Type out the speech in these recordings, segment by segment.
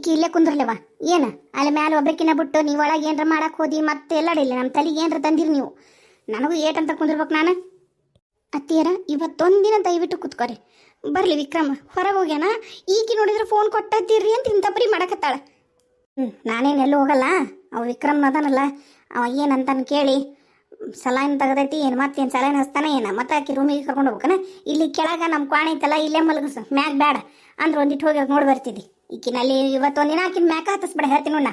ಈಕಿ ಇಲ್ಲೇ ಕುಂದ್ರಲ್ಲವ ಏನು ಅಲ್ಲಿ ಮ್ಯಾಲೆ ಒಬ್ಬಕಿನ ಬಿಟ್ಟು ನೀವು ಒಳಗೆ ಏನ್ರ ಮಾಡಕ್ಕೆ ಹೋದಿ ಮತ್ತೆ ಎಲ್ಲಾಡಿಲ್ಲ ನಮ್ಮ ತಲೆಗೆ ಏನ್ರ ತಂದಿರಿ ನೀವು ನನಗೂ ಏಟಂತ ಕುಂದಿರ್ಬೇಕು ನಾನು. ಅತ್ತಿಯರ ಇವತ್ತೊಂದಿನ ದಯವಿಟ್ಟು ಕೂತ್ಕೊರಿ. ಬರಲಿ ವಿಕ್ರಮ್ ಹೊರಗೆ ಹೋಗ್ಯಾನ. ಈಕಿ ನೋಡಿದ್ರೆ ಫೋನ್ ಕೊಟ್ಟತ್ತೀರಿ ಅಂತ ಇಂಥ ಬರೀ ಮಾಡಕತ್ತಾಳ. ನಾನೇನು ಎಲ್ಲೂ ಹೋಗಲ್ಲ. ಅವ ವಿಕ್ರಮ್ ಅದಾನಲ್ಲ ಅವ ಏನಂತಾನು ಕೇಳಿ ಸಲಾಯಿನ ತೆಗೆದೈತಿ ಏನು ಮತ್ತೇನು ಸಲಾಯಿನ ಹಚ್ತಾನೆ ಏನು ಮತ್ತೆ ಆಕಿ ರೂಮಿಗೆ ಕರ್ಕೊಂಡು ಹೋಗ್ಬೇಕನ. ಇಲ್ಲಿ ಕೆಳಗೆ ನಮ್ಮ ಕ್ವಾಣಿ ಐತಲ್ಲ ಇಲ್ಲೇ ಮಲಗಿಸ ಮ್ಯಾಗ ಬೇಡ ಅಂದ್ರೆ ಒಂದಿಟ್ಟು ಹೋಗಿ ನೋಡಿ ಬರ್ತಿದ್ದಿ. ಈಕಿನಲ್ಲಿ ಇವತ್ತೊಂದಿನ ಆಕಿನ ಮ್ಯಾಕ ಹತ್ತಿಸ್ಬೇಡ ಹೇಳ್ತೀನಿ ನೋಡ.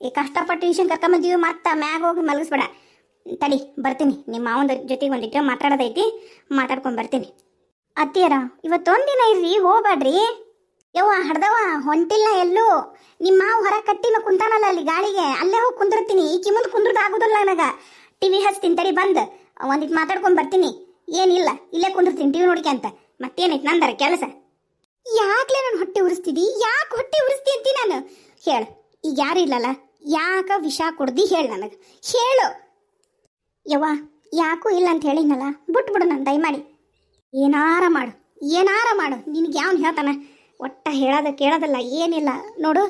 ಈ ಕಷ್ಟಪಟ್ಟು ಟ್ಯೂಷನ್ ಕರ್ಕೊಂಬಂದೀವಿ ಮತ್ತೆ ಮ್ಯಾಗ ಹೋಗಿ ಮಲಗಿಸ್ಬೇಡ. ತಡಿ ಬರ್ತೀನಿ, ನಿಮ್ಮ ಮಾವನ ಜೊತೆಗೆ ಒಂದಿಟ್ಟು ಮಾತಾಡೋದೈತಿ, ಮಾತಾಡ್ಕೊಂಡು ಬರ್ತೀನಿ. ಅತ್ತಿಯರ ಇವತ್ತೊಂದಿನ ಇರ್ರಿ, ಹೋಗ್ಬೇಡ್ರಿ. ಯವ್ವ ಹಡ್ದವ ಹೊಂಟಿಲ್ಲ ಎಲ್ಲೂ. ನಿಮ್ಮ ಮಾವು ಹೊರ ಕಟ್ಟಿನ ಕುಂತಾನಲ್ಲ ಅಲ್ಲಿ ಗಾಳಿಗೆ, ಅಲ್ಲೇ ಹೋಗಿ ಕುಂದಿರ್ತೀನಿ. ಈಕಿ ಮುಂದೆ ಕುಂದ್ರದು ಆಗೋದಿಲ್ಲ ನನಗೆ. ಟಿವಿ ಹಚ್ತೀನಿ ತಡಿ, ಬಂದು ಒಂದಿಟ್ಟು ಮಾತಾಡ್ಕೊಂಡು ಬರ್ತೀನಿ. ಏನಿಲ್ಲ ಇಲ್ಲೇ ಕುಂದಿರ್ತೀನಿ ಟಿವಿ ನೋಡಿಕೆ ಅಂತ. ಮತ್ತೇನೈತೆ ನಂದರ ಕೆಲಸ. ಯಾಕ್ಲೆ ನಾನು ಹೊಟ್ಟೆ ಉರಿಸ್ತಿದ್ದಿ? ಯಾಕೆ ಹೊಟ್ಟೆ ಉರಿಸ್ತಿ ಅಂತಿ ನಾನು? ಹೇಳು, ಈಗ ಯಾರು ಇಲ್ಲಲ್ಲ, ಯಾಕ ವಿಷ ಕುಡ್ದು ಹೇಳು ನನಗೆ, ಹೇಳು. ಯವ್ವ ಯಾಕೂ ಇಲ್ಲ ಅಂತ ಹೇಳಿನಲ್ಲ, ಬಿಟ್ಬಿಡು ನಾನು ದಯಮಾಡಿ. ಏನಾರ ಮಾಡು, ಏನಾರ ಮಾಡು, ನಿನಗೆ ಯಾವನು ಹೇಳ್ತಾನೆ? ಒಟ್ಟ ಹೇಳೋದು ಕೇಳೋದಲ್ಲ ಏನಿಲ್ಲ ನೋಡು.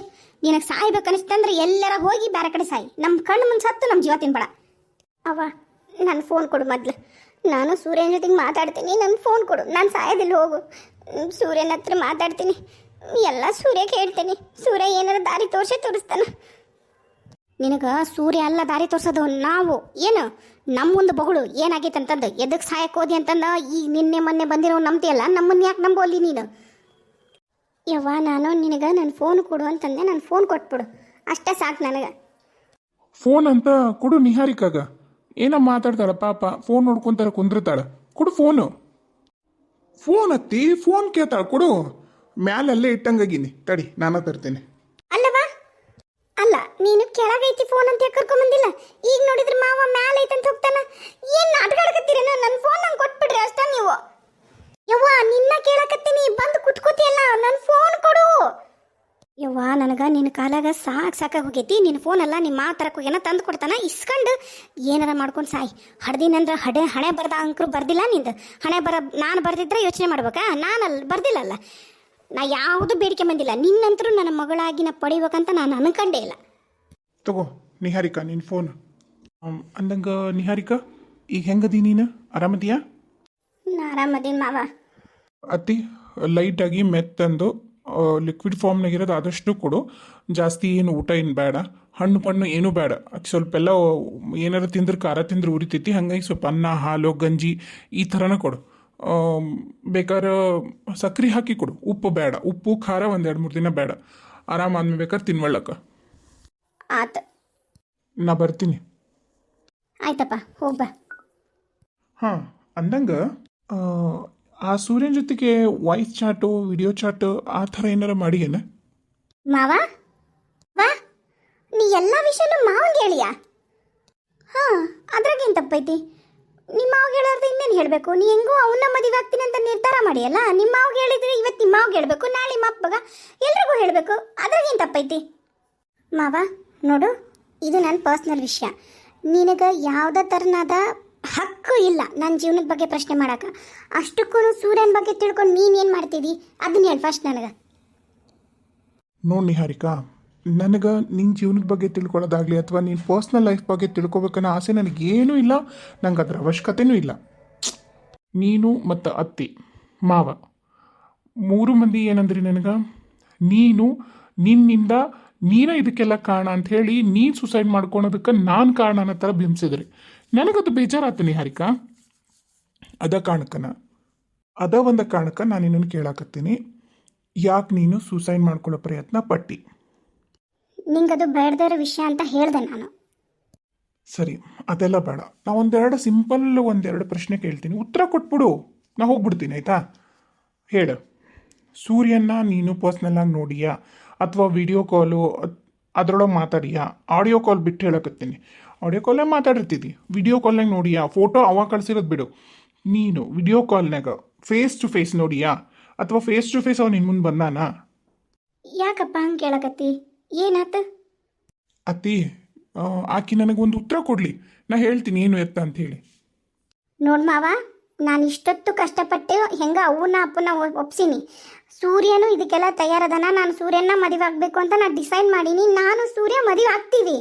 ನಿನಗೆ ಸಾಯ್ಬೇಕನ್ನಿಸ್ತಂದ್ರೆ ಎಲ್ಲರ ಹೋಗಿ ಬೇರೆ ಕಡೆ ಸಾಯಿ. ನಮ್ಮ ಕಣ್ಣು ಮುಂದೆ ಸತ್ತು ನಮ್ಮ ಜೀವ ತಿನ್ಬೇಡ. ಅವ್ವ ನನ್ನ ಫೋನ್ ಕೊಡು ಮೊದಲು. ನಾನು ಸೂರ್ಯನ ಜೊತೆಗೆ ಮಾತಾಡ್ತೀನಿ, ನನ್ನ ಫೋನ್ ಕೊಡು. ನಾನು ಸಾಯೋದಿಲ್ಲ, ಹೋಗು. ಸೂರ್ಯನ ಹತ್ರ ಮಾತಾಡ್ತೀನಿ, ಎಲ್ಲ ಸೂರ್ಯಕ್ಕೆ ಹೇಳ್ತೀನಿ. ಸೂರ್ಯ ಏನಾರ ದಾರಿ ತೋರಿಸ್ತಾನೆ. ನಿನಗೆ ಸೂರ್ಯ ಅಲ್ಲ ದಾರಿ ತೋರಿಸೋದು, ನಾವು. ಏನು ನಮ್ಮ ಮುಂದೆ ಬಗಳು ಏನಾಗೈತೆ ಅಂತಂದು ಎದಕ್ಕೆ ಸಾಯಕ್ಕೆ ಹೋದಿ ಅಂತಂದ ಈಗ ನಿನ್ನೆ ಮೊನ್ನೆ ಬಂದಿರೋ ನಂಬ್ತಿಯಲ್ಲ, ನಮ್ಮನ್ನು ಯಾಕೆ ನಂಬೋಲಿ ನೀನು? ಯವ್ವ ನಾನು ನಿನಗೆ ನನ್ನ ಫೋನ್ ಕೊಡು ಅಂತಂದೆ, ನನ್ನ ಫೋನ್ ಕೊಟ್ಬಿಡು, ಅಷ್ಟೇ ಸಾಕು ನನಗೆ. ಫೋನ್ ಅಂತ ಕೊಡು ನಿಹಾರಿಕಾಗ. ಏನೋ ಮಾತಾಡ್ತಾಳ ಪಾಪ, ಫೋನ್ ನೋಡ್ಕೊಂತಾರ ಕುಂದಿರ್ತಾಳ. ಕೊಡು ಫೋನು. ಫೋನ್ ಹತ್ತಿ ಫೋನ್ ಕೇಳ್ತಾಳ, ಕೊಡು. ಮ್ಯಾಲಲ್ಲೇ ಇಟ್ಟಂಗಾಗಿನಿ, ತಡಿ ನಾನು ತರ್ತೇನೆ. ಅಲ್ಲವಾ ಅಲ್ಲ, ನೀನು ಕೆಳಗೈತಿ ಫೋನ್ ಅಂತ ಕರ್ಕೊಂಬಂದಿಲ್ಲ. ಈಗ ನೋಡಿದ್ರೆ ಮಾವ ಮ್ಯಾಲ ಐತಂತ ಹೋಗ್ತಾನ. ಏನು ನಾಟಕಾಡಕತ್ತೀರೇನೋ? ನನ್ನ ಫೋನ್ ನಂಗೆ ಕೊಟ್ಬಿಡ್ರಿ ಅಷ್ಟ ನೀವು. ಯವ್ವ ನಿನ್ನ ಕೇಳಕತ್ತೀನಿ, ಬಂದು ಕುತ್ಕೋತಿಯಲ್ಲ, ನನ್ನ ಫೋನ್ ಕೊಡು. ಯವ್ವ ನನಗೆ ನಿನ್ನ ಕಾಲಾಗ ಸಾಕಾಗಿ ಹೋಗೈತಿ. ನಿನ್ನ ಫೋನ್ ಅಲ್ಲ ನಿಮ್ಮ ಮಾವ ತರಕ್ಕೆ ಹೋಗ್ಯಾನ, ತಂದು ಕೊಡ್ತಾನ. ಇಸ್ಕೊಂಡು ಏನಾರ ಮಾಡ್ಕೊಂಡು ಸಾಯಿ. ಹಡ್ದಿನಂದ್ರೆ ಹಣೆ ಬರ್ದ ಅಂಕರು ಬರ್ದಿಲ್ಲ ನಿಂದು. ಹಣೆ ನಾನು ಬರ್ದಿದ್ರೆ ಯೋಚನೆ ಮಾಡ್ಬೇಕಾ? ನಾನಲ್ಲ ಬರ್ದಿಲ್ಲಲ್ಲ. ನಾ ಯಾವುದು ಬೇಡಿಕೆ ಬಂದಿಲ್ಲ. ನಿನ್ನಂತರೂ ನನ್ನ ಮಗಳಾಗಿ ನಾ ಪಡಿಬೇಕಂತ ನಾನು ಅನ್ಕಂಡೇ ಇಲ್ಲ. ತಗೋ ನಿಹಾರಿಕಾ ನಿನ್ನ ಫೋನ್. ಅಂದಂಗ ನಿಹಾರಿಕಾ ಈಗ ಹೆಂಗದಿ ನೀನು? ಆರಾಮದಿಯಾ? ನಾ ಆರಾಮದೀನಿ ಮಾವ. ಅತಿ ಲೈಟಾಗಿ ಮೆತ್ತಂದು ಲಿಕ್ವಿಡ್ ಫಾರ್ಮ್ನಾಗಿರೋದು ಆದಷ್ಟು ಕೊಡು. ಜಾಸ್ತಿ ಏನು ಊಟ ಏನು ಬೇಡ, ಹಣ್ಣು ಪಣ್ಣು ಏನೂ ಬೇಡ. ಸ್ವಲ್ಪ ಎಲ್ಲ ಏನಾರು ತಿಂದ್ರೆ ಖಾರ ತಿಂದ್ರೆ ಉರಿತೈತಿ. ಹಾಗಾಗಿ ಸ್ವಲ್ಪ ಅನ್ನ, ಹಾಲು, ಗಂಜಿ ಈ ಥರನ ಕೊಡು. ಬೇಕಾದ್ರೆ ಸಕ್ರೆ ಹಾಕಿ ಕೊಡು, ಉಪ್ಪು ಬೇಡ. ಉಪ್ಪು ಖಾರ ಒಂದು 2-3 ದಿನ ಬೇಡ. ಆರಾಮಾದ್ಮೇಲೆ ಬೇಕಾದ್ರೆ ತಿನ್ವಳ್ಳಕ್ಕ. ಆತ ನಾ ಬರ್ತೀನಿ. ಆಯ್ತಪ್ಪ ಹೋಗ್ಬಾ. ಹಾಂ ಅಂದಂಗ ಆ ಸೂರ್ಯನ ಜೊತೆಗೆ ವಾಯ್ಸ್ ಚಾಟು, ವಿಡಿಯೋ ಚಾಟು ಆ ಥರ ಏನಾರ ಮಾಡಿಯೇನ? ಮಾವ ವಾ, ನೀ ಎಲ್ಲ ವಿಷಯನೂ ಮಾವಂಗೆ ಹೇಳಿಯಾ? ಹಾಂ ಅದ್ರಾಗೇನು ತಪ್ಪೈತಿ? ನಿಮ್ಮ ಮಾವಿಗೆ ಹೇಳೋದು ಇನ್ನೇನು ಹೇಳಬೇಕು? ನೀ ಹೆಂಗೋ ಅವನ್ನ ಮದುವೆ ಆಗ್ತೀನಿ ಅಂತ ನಿರ್ಧಾರ ಮಾಡಿಯಲ್ಲ, ನಿಮ್ಮ ಮಾವಿಗೆ ಹೇಳಿದ್ರೆ ಇವತ್ತು ನಿಮ್ಮ ಮಾವಿಗೆ ಹೇಳಬೇಕು, ನಾಳೆ ನಿಮ್ಮ ಅಪ್ಪಗ ಎಲ್ರಿಗೂ ಹೇಳಬೇಕು. ಅದ್ರಾಗೇನು ತಪ್ಪೈತಿ? ಮಾವ ನೋಡು, ಇದು ನನ್ನ ಪರ್ಸ್ನಲ್ ವಿಷಯ. ನಿನಗೆ ಯಾವುದೇ ಥರನಾದ ಹಕ್ಕು ಇಲ್ಲ ನನ್ನ ಜೀವನದ ಬಗ್ಗೆ ಪ್ರಶ್ನೆ ಮಾಡೋಕೆ. ಅಷ್ಟಕ್ಕೂ ಸೂರ್ಯನ ಬಗ್ಗೆ ತಿಳ್ಕೊಂಡು ನೀನೇನು ಮಾಡ್ತಿದ್ದಿ ಅದನ್ನ ಹೇಳಿ ಫಸ್ಟ್ ನನಗೆ. ನೋಡಿ ನಿಹಾರಿಕಾ, ನನಗೆ ನಿನ್ನ ಜೀವನದ ಬಗ್ಗೆ ತಿಳ್ಕೊಳ್ಳೋದಾಗಲಿ ಅಥವಾ ನಿನ್ನ ಪರ್ಸ್ನಲ್ ಲೈಫ್ ಬಗ್ಗೆ ತಿಳ್ಕೊಬೇಕನ್ನೋ ಆಸೆ ನನಗೇನೂ ಇಲ್ಲ. ನಂಗೆ ಅದರ ಅವಶ್ಯಕತೆಯೂ ಇಲ್ಲ. ನೀನು ಮತ್ತು ಅತ್ತಿ ಮಾವ 3 ಮಂದಿ ಏನಂದ್ರಿ ನನಗೆ, ನಿನ್ನಿಂದ ನೀನೇ ಇದಕ್ಕೆಲ್ಲ ಕಾರಣ ಅಂಥೇಳಿ ನೀನು ಸುಸೈಡ್ ಮಾಡ್ಕೊಳೋದಕ್ಕೆ ನಾನು ಕಾರಣ ಅನ್ನೋ ಥರ ಬಿಂಬಿಸಿದ್ರಿ. ನನಗದು ಬೇಜಾರಾಯ್ತು ನಿಹಾರಿಕಾ. ಅದ ಒಂದು ಕಾರಣಕ್ಕೆ ನಾನು ನಿನ್ನನ್ನು ಕೇಳಾಕತ್ತೀನಿ, ಯಾಕೆ ನೀನು ಸುಸೈಡ್ ಮಾಡ್ಕೊಳ್ಳೋ ಪ್ರಯತ್ನ ಪಟ್ಟಿ? ನಿಂಗದು ಬೇಡದೇ ಇರೋ ವಿಷಯ ಅಂತ ಹೇಳಿದೆ ನಾನು. ಸರಿ ಅದೆಲ್ಲ ಬೇಡ. ನಾ ಒಂದೆರಡು ಪ್ರಶ್ನೆ ಕೇಳ್ತೀನಿ, ಉತ್ತರ ಕೊಟ್ಬಿಡು, ನಾ ಹೋಗ್ಬಿಡ್ತೀನಿ ಆಯಿತಾ? ಹೇಳು, ಸೂರ್ಯನ ನೀನು ಪರ್ಸ್ನಲ್ಲಾಗಿ ನೋಡಿಯಾ ಅಥವಾ ವಿಡಿಯೋ ಕಾಲು ಅದರೊಳಗೆ ಮಾತಾಡಿಯಾ? ಆಡಿಯೋ ಕಾಲ್ ಬಿಟ್ಟು ಹೇಳಕತ್ತೀನಿ. ಆಡಿಯೋ ಕಾಲೇ ಮಾತಾಡಿರ್ತಿದ್ದಿ, ವಿಡಿಯೋ ಕಾಲ್ನಾಗ ನೋಡಿಯಾ? ಫೋಟೋ ಅವಾಗ ಕಳಿಸಿರೋದು ಬಿಡು. ನೀನು ವಿಡಿಯೋ ಕಾಲ್ನಾಗ ಫೇಸ್ ಟು ಫೇಸ್ ನೋಡಿಯಾ ಅಥವಾ ಫೇಸ್ ಟು ಫೇಸ್ ಅವ್ನು ನಿನ್ನ ಮುಂದೆ ಬಂದಾನ? ಯಾಕಪ್ಪ ಹಂಗೆ ಕೇಳಕತ್ತಿ? ಏನಾತ? ಅತ್ತಿ ಆಕಿ ನನಗೊಂದು ಉತ್ತರ ಕೊಡಲಿ, ನಾ ಹೇಳ್ತೀನಿ ಏನು ಎತ್ತ ಅಂತ ಹೇಳಿ. ನೋಡ್ ಮಾವ, ನಾನು ಇಷ್ಟೊತ್ತು ಕಷ್ಟಪಟ್ಟು ಹೆಂಗ ಅವನ್ನ ಅಪ್ಪನ ಒಪ್ಸೀನಿ. ಸೂರ್ಯನು ಇದಕ್ಕೆಲ್ಲ ತಯಾರದನ. ನಾನು ಸೂರ್ಯನ ಮದುವೆ ಆಗಬೇಕು ಅಂತ ನಾನು ಡಿಸೈಡ್ ಮಾಡೀನಿ. ನಾನು ಸೂರ್ಯ ಮದುವೆ ಆಗ್ತೀವಿ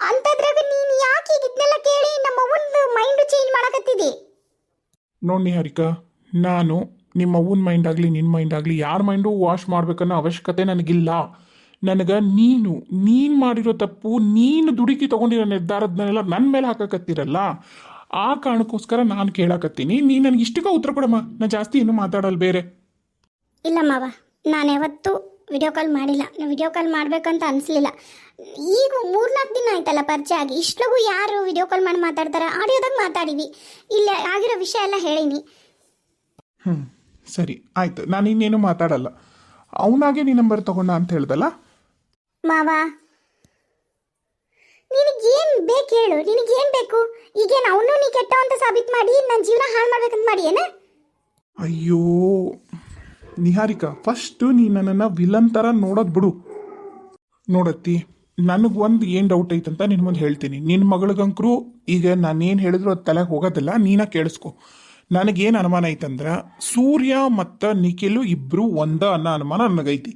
ಅಂತದ್ರಾಗ ನೀನು ಯಾಕೆ ಇದನ್ನೆಲ್ಲ ಕೇಳಿ ನಮ್ಮ ಅವ್ವನ ಮೈಂಡ್ ಚೇಂಜ್ ಮಾಡಕತ್ತಿದ್ದಿ? ನೋಡಿ ನಿಹಾರಿಕಾ, ನಾನು ನಿಮ್ಮ ಅವ್ವನ ಮೈಂಡ್ ಆಗಲಿ ನಿನ್ನ ಮೈಂಡ್ ಆಗಲಿ ಯಾರ ಮೈಂಡು ವಾಶ್ ಮಾಡ್ಬೇಕನ್ನೋ ಅವಶ್ಯಕತೆ ನನಗಿಲ್ಲ. ನನಗೆ ನೀನು ಮಾಡಿರೋ ತಪ್ಪು, ನೀನು ದುಡುಕಿ ತೊಗೊಂಡಿರೋ ನಿರ್ಧಾರದನ್ನೆಲ್ಲ ನನ್ನ ಮೇಲೆ ಹಾಕಕತ್ತೀರಲ್ಲ, ಆ ಕಾರಣಕ್ಕೋಸ್ಕರ ನಾನು ಕೇಳಕತ್ತೀನಿ. ನೀನು ನನಗೆ ಇಷ್ಟಕ್ಕೆ ಉತ್ತರ ಕೊಡಮ್ಮ, ನಾನು ಜಾಸ್ತಿ ಇನ್ನೂ ಮಾತಾಡಲ್ಲ ಬೇರೆ. ಇಲ್ಲ ಮಾವ, ನಾನು ಯಾವತ್ತೂ ವಿಡಿಯೋ ಕಾಲ್ ಮಾಡಿಲ್ಲ. ನಾನು ವಿಡಿಯೋ ಕಾಲ್ ಮಾಡಬೇಕಂತ ಅನಿಸ್ಲಿಲ್ಲ. ಈಗ 3-4 ದಿನ ಆಯ್ತಲ್ಲ ಪರಿಚಯ ಆಗಿ. ಇಷ್ಟಲಗೂ ಯಾರು ವಿಡಿಯೋ ಕಾಲ್ ಮಾಡಿ ಮಾತಾಡ್ತಾರೆ? ಆಡಿಯೋದಾಗ ಮಾತಾಡಿವಿ. ಇಲ್ಲ ಆಗಿರೋ ವಿಷಯ ಎಲ್ಲ ಹೇಳೀನಿ. ಸರಿ ಆಯ್ತು, ನಾನು ಇನ್ನೇನು ಮಾತಾಡಲ್ಲ. ಅವನಾಗೆ ನೀ ನಂಬರ್ ತಗೊಂಡ ಅಂತ ಹೇಳ್ದಲ್ಲ ಮಾವ. ನಿನಗೇನು ಬೇಕು ಹೇಳು, ನಿನಗೇನು ಬೇಕು? ಈಗೇನು ಅವನು ನೀ ಕೆಟ್ಟ ಅಂತ ಸಾಬೀತು ಮಾಡಿ ನನ್ನ ಜೀವನ ಹಾಳು ಮಾಡ್ಬೇಕಂತ ಮಾಡಿ ಏನ? ಅಯ್ಯೋ ನಿಹಾರಿಕಾ, ಫಸ್ಟು ನೀ ನನ್ನನ್ನು ವಿಲನ್ ಥರ ನೋಡೋದು ಬಿಡು. ನೋಡತ್ತಿ, ನನಗೊಂದು ಏನು ಡೌಟ್ ಐತಂತ ನಿನ್ನ ಮುಂದೆ ಹೇಳ್ತೀನಿ. ನಿನ್ನ ಮಗಳಿಗಂಕರು ಈಗ ನಾನೇನು ಹೇಳಿದ್ರು ಅದು ತಲೆಗೆ ಹೋಗೋದಿಲ್ಲ, ನೀನ ಕೇಳಿಸ್ಕೊ. ನನಗೇನು ಅನುಮಾನ ಐತಂದ್ರೆ ಸೂರ್ಯ ಮತ್ತು ನಿಖಿಲು ಇಬ್ಬರು ಅನ್ನೋ ಅನುಮಾನ ನನಗೈತಿ.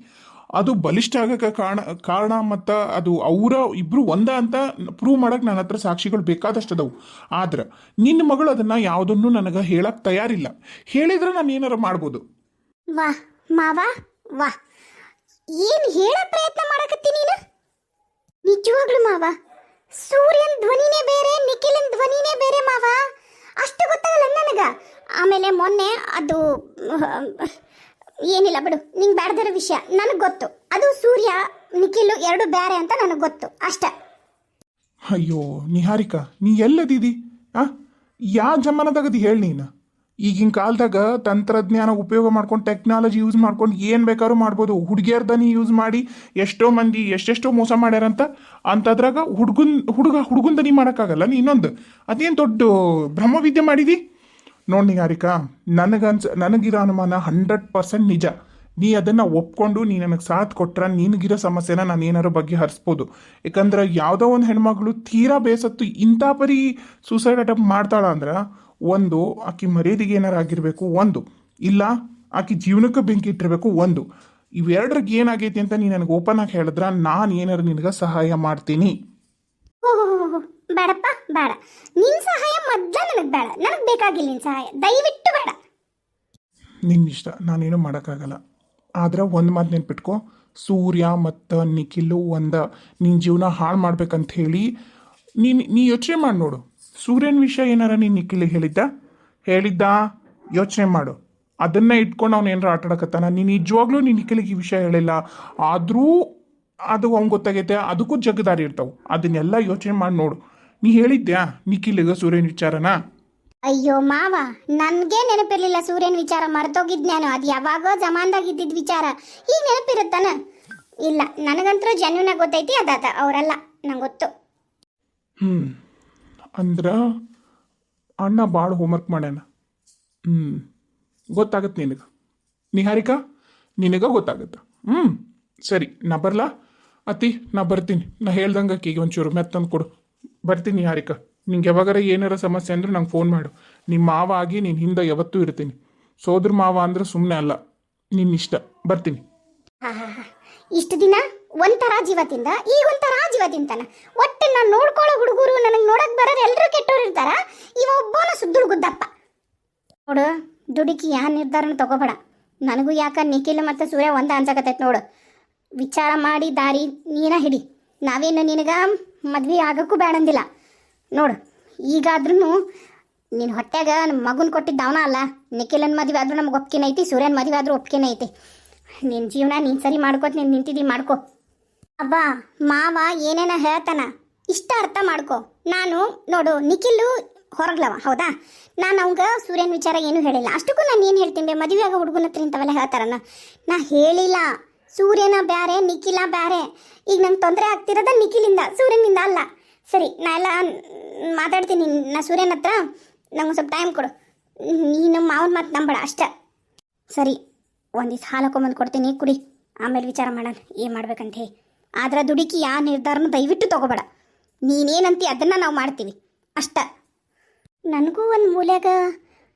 ಅದು ಬಲಿಷ್ಠ ಆಗಕ್ಕೆ ಕಾರಣ ಮತ್ತು ಅದು ಅವರ ಇಬ್ಬರು ಅಂತ ಪ್ರೂವ್ ಮಾಡೋಕೆ ನನ್ನ ಹತ್ರ ಸಾಕ್ಷಿಗಳು ಬೇಕಾದಷ್ಟು ಅದಾವು. ಆದ್ರೆ ನಿನ್ನ ಮಗಳು ಅದನ್ನು ಯಾವುದನ್ನು ನನಗೆ ಹೇಳಕ್ಕೆ ತಯಾರಿಲ್ಲ. ಹೇಳಿದ್ರೆ ನಾನು ಏನಾರು ಮಾಡ್ಬೋದು. ವಾ ಮಾವ ವಾ, ಏನು ಹೇಳ ಪ್ರಯತ್ನ ಮಾಡಕತ್ತೀನಿ ನೀನು? ನಿಜವಾಗ್ಲು ಮಾವ, ಸೂರ್ಯನ ಧ್ವನಿನೇ ಬೇರೆ, ನಿಖಿಲನ್ ಧ್ವನಿನೇ ಬೇರೆ ಮಾವ. ಅಷ್ಟು ಗೊತ್ತಾಗಲ್ಲ ನನಗೆ. ಆಮೇಲೆ ಮೊನ್ನೆ ಅದು ಏನಿಲ್ಲ ಬಿಡು, ನಿಂಗೆ ಬ್ಯಾಡ್ದಿರೋ ವಿಷಯ ನನಗೆ ಗೊತ್ತು. ಅದು ಸೂರ್ಯ ನಿಖಿಲು ಎರಡು ಬೇರೆ ಅಂತ ನನಗೆ ಗೊತ್ತು ಅಷ್ಟೇ. ಅಯ್ಯೋ ನಿಹಾರಿಕಾ, ನೀ ಎಲ್ಲದಿದಿ? ಯಾವ ಜಮಾನದಾಗದಿ ಹೇಳಿ ನೀನು? ಈಗಿನ ಕಾಲದಾಗ ತಂತ್ರಜ್ಞಾನ ಉಪಯೋಗ ಮಾಡ್ಕೊಂಡು, ಟೆಕ್ನಾಲಜಿ ಯೂಸ್ ಮಾಡ್ಕೊಂಡು ಏನು ಬೇಕಾದ್ರೂ ಮಾಡ್ಬೋದು. ಹುಡುಗಿಯರ್ ದನಿ ಯೂಸ್ ಮಾಡಿ ಎಷ್ಟೋ ಮಂದಿ ಎಷ್ಟೆಷ್ಟೋ ಮೋಸ ಮಾಡ್ಯಾರಂತ. ಅಂಥದ್ರಾಗ ಹುಡುಗನ ದನಿ ಮಾಡೋಕ್ಕಾಗಲ್ಲ. ಇನ್ನೊಂದು ಅದೇನು ದೊಡ್ಡ ಬ್ರಹ್ಮವಿದ್ಯೆ ಮಾಡಿದಿ ನೋಡಿ ನಿಹಾರಿಕಾ. ನನಗಿರೋ ಅನುಮಾನ 100% ನಿಜ. ನೀ ಅದನ್ನು ಒಪ್ಕೊಂಡು ನೀ ನನಗೆ ಸಾಥ್ ಕೊಟ್ರೆ ನಿನಗಿರೋ ಸಮಸ್ಯೆನ ನಾನು ಏನಾರು ಬಗ್ಗೆ ಹರಿಸ್ಬೋದು. ಯಾಕಂದ್ರೆ ಯಾವುದೋ ಒಂದು ಹೆಣ್ಮಗಳು ತೀರಾ ಬೇಸತ್ತು ಇಂಥ ಪರಿ ಸೂಸೈಡ್ ಅಟೆಂಪ್ಟ್ ಮಾಡ್ತಾಳ ಅಂದ್ರೆ, ಒಂದು ಆಕಿ ಮರ್ಯಾದೆಗೆ ಏನಾರು ಆಗಿರಬೇಕು, ಒಂದು ಇಲ್ಲ ಆಕಿ ಜೀವನಕ್ಕೆ ಬೆಂಕಿ ಇಟ್ಟಿರಬೇಕು, ಒಂದು. ಇವೆರಡ್ರಿಗೆ ಏನಾಗೈತಿ ಅಂತ ನೀ ನನಗೆ ಓಪನ್ ಆಗಿ ಹೇಳಿದ್ರೆ ನಾನು ಏನಾರು ನಿನಗೆ ಸಹಾಯ ಮಾಡ್ತೀನಿ. ಓಹೋ ಬೇಡಪ್ಪ ಬೇಡ, ನಿನ್ನ ಸಹಾಯ ಮೊದಲ ನನಗೆ ಬೇಡ. ನನಗೆ ಬೇಕಾಗಿಲ್ಲ ನಿನ್ನ ಸಹಾಯ, ದಯವಿಟ್ಟು ಬೇಡ. ನಿನ್ನಿಷ್ಟ, ನಾನೇನು ಮಾಡೋಕ್ಕಾಗಲ್ಲ. ಆದ್ರೆ ಒಂದು ಮಾತು ನೆನ್ಪಿಟ್ಕೋ, ಸೂರ್ಯ ಮತ್ತು ನಿಖಿಲು ನಿನ್ನ ಜೀವನ ಹಾಳು ಮಾಡ್ಬೇಕಂತ ಹೇಳಿ ನೀ ಯೋಚನೆ ಮಾಡಿ ನೋಡು. ಸೂರ್ಯನ ವಿಷಯ ಏನಾರ ನೀನು ನಿಖಿಲಿಗೆ ಹೇಳಿದ್ದ ಯೋಚನೆ ಮಾಡು. ಅದನ್ನೇ ಇಟ್ಕೊಂಡು ಅವ್ನು ಏನಾರ ಆಟಾಡಕತ್ತಾನ. ನೀನು ನಿಜವಾಗ್ಲೂ ನೀನು ನಿಖಿಲಿಗೆ ಈ ವಿಷಯ ಹೇಳಿಲ್ಲ, ಆದರೂ ಅದು ಅವ್ನು ಗೊತ್ತಾಗೈತೆ. ಅದಕ್ಕೂ ಜಗದಾರಿ ಇರ್ತಾವೆ. ಅದನ್ನೆಲ್ಲ ಯೋಚನೆ ಮಾಡಿ ನೋಡು. ನೀ ಹೇಳಿದ್ಯಾ ನಿಖಿಲಿಗೆ ಸೂರ್ಯನ ವಿಚಾರನ? ಅಯ್ಯೋ ಮಾವ, ನನಗೆ ನೆನಪಿರ್ಲಿಲ್ಲ ಸೂರ್ಯನ ವಿಚಾರ. ಮರ್ತೋಗಿದ್ ನಾನು. ಅದು ಯಾವಾಗೋ ಜಮಾನ್ದಾಗ ಇದ್ದಿದ್ದ ವಿಚಾರ ಈಗ ನೆನಪಿರುತ್ತಾನ? ಇಲ್ಲ, ನನಗಂತೂ ಜನ್ಯೂನಾಗ ಗೊತ್ತೈತಿ. ಅದಾತ ಅವರಲ್ಲ, ನಂಗೆ ಗೊತ್ತು. ಅಂದ್ರೆ ಅಣ್ಣ ಭಾಳ ಹೋಮ್ವರ್ಕ್ ಮಾಡ್ಯಾನ. ಗೊತ್ತಾಗತ್ತೆ ನಿನಗೆ ನಿಹಾರಿಕಾ, ನಿನಗೆ ಗೊತ್ತಾಗತ್ತೆ. ಸರಿ, ನಾ ಬರಲಾ ಅತ್ತಿ? ನಾ ಬರ್ತೀನಿ. ನಾ ಹೇಳ್ದಂಗೆ ಆಕಿಗೆ ಒಂಚೂರು ಮೆತ್ತಂದು ಕೊಡು. ಬರ್ತೀನಿ ನಿಹಾರಿಕಾ. ನಿಂಗೆ ಯಾವಾಗಾರ ಏನಾರ ಸಮಸ್ಯೆ ಅಂದ್ರೆ ನಂಗೆ ಫೋನ್ ಮಾಡು. ನಿಮ್ಮ ಮಾವ ಆಗಿ ನೀನು ಹಿಂದೆ ಯಾವತ್ತೂ ಇರ್ತೀನಿ. ಸೋದ್ರ ಮಾವ ಅಂದ್ರೆ ಸುಮ್ಮನೆ ಅಲ್ಲ, ನಿನ್ನಿಷ್ಟ. ಬರ್ತೀನಿ. ಇಷ್ಟು ದಿನ ಒಂಥರ ಜೀವತಿಂದ ಈಗ ಒಂಥರ ಜೀವ ತಿಂತಾನ. ಒಟ್ಟು ನಾನು ನೋಡ್ಕೊಳ್ಳೋ ಹುಡುಗರು, ನನಗೆ ನೋಡಕ್ ಬರೋರು ಎಲ್ಲರೂ ಕೆಟ್ಟೋರು ಇರ್ತಾರ. ಇವ ಒಬ್ಬನ ಸುದ್ದುಳು ಗುದ್ದಪ್ಪ. ನೋಡು, ದುಡುಕಿ ಯಾವ ನಿರ್ಧಾರನ ತಗೋಬೇಡ. ನನಗೂ ಯಾಕ ನಿಖಿಲ್ ಮತ್ತು ಸೂರ್ಯ ಅನ್ಸಕತ್ತೈತೆ ನೋಡು. ವಿಚಾರ ಮಾಡಿ ದಾರಿ ನೀನ ಹಿಡಿ. ನಾವೇನು ನಿನಗ ಮದ್ವೆ ಆಗಕ್ಕೂ ಬೇಡಂದಿಲ್ಲ ನೋಡು. ಈಗಾದ್ರೂ ನೀನು ಹೊಟ್ಟೆಗ ನಮ್ಮ ಮಗುನ ಕೊಟ್ಟಿದ್ದ ಅವನ ಅಲ್ಲ. ನಿಖಿಲನ್ ಮದುವೆ ಆದ್ರೂ ನಮ್ಗೆ ಒಪ್ಪಿಗೆ ಐತಿ, ಸೂರ್ಯನ ಮದುವೆ ಆದ್ರೂ ಒಪ್ಪಿಗೆ ಐತಿ. ನಿನ್ನ ಜೀವನ ನೀನು ಸರಿ ಮಾಡ್ಕೋತ ನೀನು ನಿಂತಿದ್ದೀ ಮಾಡ್ಕೋ. ಅಬ್ಬಾ ಮಾವ ಏನೇನ ಹೇಳ್ತಾನ ಇಷ್ಟ ಅರ್ಥ ಮಾಡ್ಕೋ. ನಾನು ನೋಡು, ನಿಖಿಲು ಹೊರಗ್ಲವ ಹೌದಾ. ನಾನು ಅವಂಗ ಸೂರ್ಯನ ವಿಚಾರ ಏನೂ ಹೇಳಿಲ್ಲ. ಅಷ್ಟಕ್ಕೂ ನಾನು ಏನು ಹೇಳ್ತೀನಿ, ಮದುವೆ ಆಗೋ ಹುಡುಗನ ಹತ್ರ ಇಂಥವೆಲ್ಲ ಹೇಳ್ತಾರನ್ನ. ನಾ ಹೇಳಿಲ್ಲ. ಸೂರ್ಯನ ಬ್ಯಾರೆ, ನಿಖಿಲ ಬ್ಯಾರೆ. ಈಗ ನಂಗೆ ತೊಂದರೆ ಆಗ್ತಿರೋದ ನಿಖಿಲಿಂದ, ಸೂರ್ಯನಿಂದ ಅಲ್ಲ. ಸರಿ, ನಾ ಎಲ್ಲ ಮಾತಾಡ್ತೀನಿ ನಾ ಸೂರ್ಯನ ಹತ್ರ. ನಂಗೆ ಸ್ವಲ್ಪ ಟೈಮ್ ಕೊಡು. ನೀನು ಮಾವನ ಮಾತು ನಂಬೇಡ ಅಷ್ಟೇ. ಸರಿ, ಒಂದಿವ್ಸ ಹಾಲು ಹಾಕೊಂಬಂದು ಕೊಡ್ತೀನಿ, ಕುಡಿ. ಆಮೇಲೆ ವಿಚಾರ ಮಾಡೋಣ ಏನು ಮಾಡ್ಬೇಕಂತ ಹೇಳಿ. ಆದ್ರೆ ದುಡುಕಿ ಯಾವ ನಿರ್ಧಾರನೂ ದಯವಿಟ್ಟು ತಗೋಬೇಡ. ನೀನೇನಂತಿ ಅದನ್ನು ನಾವು ಮಾಡ್ತೀವಿ ಅಷ್ಟ. ನನಗೂ ಒಂದು ಮೂಲ್ಯಾಗ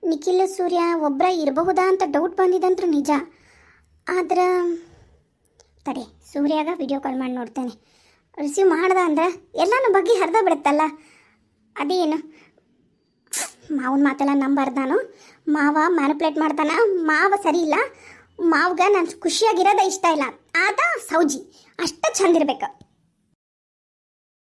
ನಿಖಿಲ್ ಸೂರ್ಯ ಒಬ್ಬರ ಇರಬಹುದಾ ಅಂತ ಡೌಟ್ ಬಂದಿದಂತ್ರು ನಿಜ. ಆದ್ರೆ ತಡೆ, ಸೂರ್ಯಾಗ ವಿಡಿಯೋ ಕಾಲ್ ಮಾಡಿ ನೋಡ್ತೇನೆ. ರಿಸೀವ್ ಮಾಡ್ದ ಅಂದ್ರೆ ಎಲ್ಲನೂ ಬಗ್ಗೆ ಹರಿದ ಬಿಡುತ್ತಲ್ಲ. ಅದೇನು ಮಾವನ ಮಾತೆಲ್ಲ ನಂಬಾರ್ದು ನಾನು. ಮಾವ ಮ್ಯಾನಿಪ್ಯುಲೇಟ್ ಮಾಡ್ತಾನ. ಮಾವ ಸರಿ ಇಲ್ಲ. ಮಾವ್ಗ ನಾನು ಖುಷಿಯಾಗಿರೋದೇ ಇಷ್ಟ ಇಲ್ಲ. ಆತ ಸೌಜಿ ಅಷ್ಟ ಚಂದ ಇರ್ಬೇಕು.